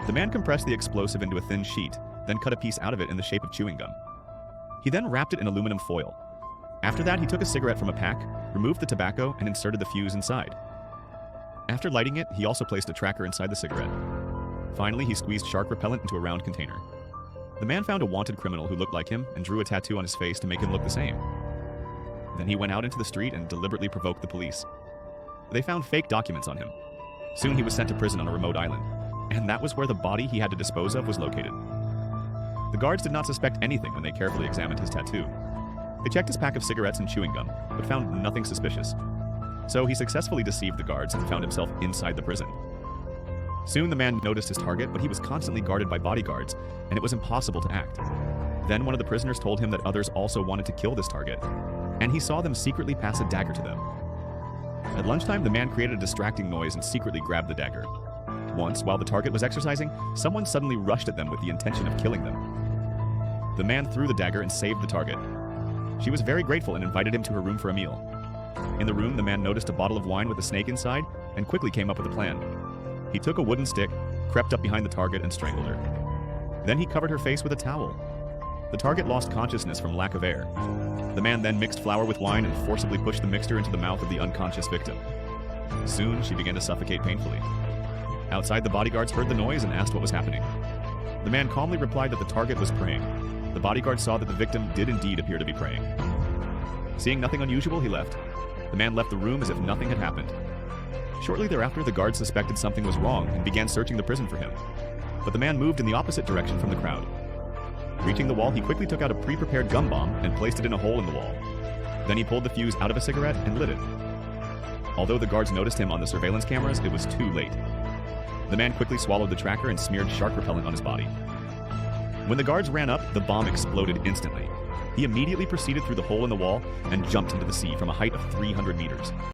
The man compressed the explosive into a thin sheet, then cut a piece out of it in the shape of chewing gum. He then wrapped it in aluminum foil. After that, he took a cigarette from a pack, removed the tobacco, and inserted the fuse inside. After lighting it, he also placed a tracker inside the cigarette. Finally, he squeezed shark repellent into a round container. The man found a wanted criminal who looked like him and drew a tattoo on his face to make him look the same. Then he went out into the street and deliberately provoked the police. They found fake documents on him. Soon he was sent to prison on a remote island, and that was where the body he had to dispose of was located. The guards did not suspect anything when they carefully examined his tattoo. They checked his pack of cigarettes and chewing gum, but found nothing suspicious. So he successfully deceived the guards and found himself inside the prison. Soon the man noticed his target, but he was constantly guarded by bodyguards, and it was impossible to act. Then one of the prisoners told him that others also wanted to kill this target, and he saw them secretly pass a dagger to them. At lunchtime, the man created a distracting noise and secretly grabbed the dagger. Once, while the target was exercising, someone suddenly rushed at them with the intention of killing them. The man threw the dagger and saved the target. She was very grateful and invited him to her room for a meal. In the room, the man noticed a bottle of wine with a snake inside and quickly came up with a plan. He took a wooden stick, crept up behind the target, and strangled her. Then he covered her face with a towel. The target lost consciousness from lack of air. The man then mixed flour with wine and forcibly pushed the mixture into the mouth of the unconscious victim. Soon, she began to suffocate painfully. Outside, the bodyguards heard the noise and asked what was happening. The man calmly replied that the target was praying. The bodyguard saw that the victim did indeed appear to be praying. Seeing nothing unusual, he left. The man left the room as if nothing had happened. Shortly thereafter, the guards suspected something was wrong and began searching the prison for him. But the man moved in the opposite direction from the crowd. Reaching the wall, he quickly took out a pre-prepared gum bomb and placed it in a hole in the wall. Then he pulled the fuse out of a cigarette and lit it. Although the guards noticed him on the surveillance cameras, it was too late. The man quickly swallowed the tracker and smeared shark repellent on his body. When the guards ran up, the bomb exploded instantly. He immediately proceeded through the hole in the wall and jumped into the sea from a height of 300 meters.